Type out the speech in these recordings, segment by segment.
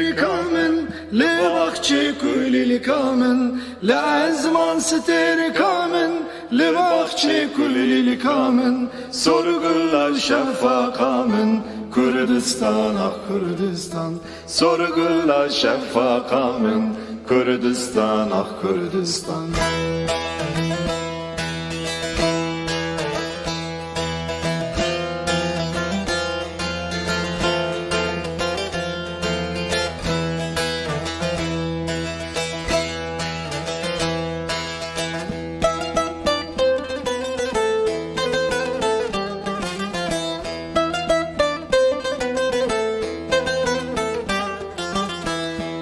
ستركا من لبخشي كل الكامن لعزمان ستركا من لبخشي كل الكامن sorgular şeffaka min Kürdistan ah Kürdistan sorgular şeffaka min Kürdistan ah Kürdistan.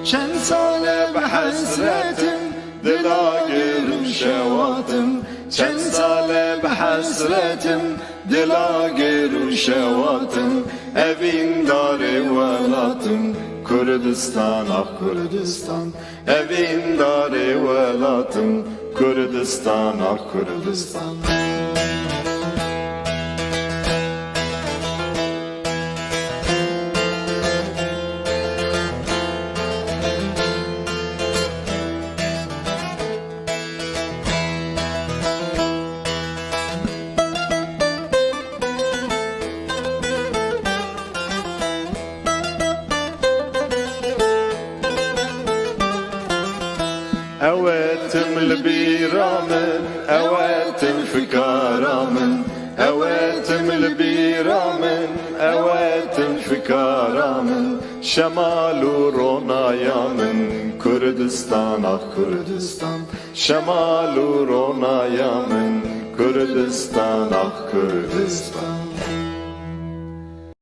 Çen sale behasretim dilagir şevatim Çen sale behasretim dilagir şevatim Evin darı velatım Kürdistan ah Kürdistan Evin darı velatım Kürdistan ah Kürdistan. أواتم البيرامن أواتم فكارامن أواتم البيرامن أواتم فكارامن شمال رونايا من كردستان آه كردستان شمال رونايا من كردستان آه كردستان.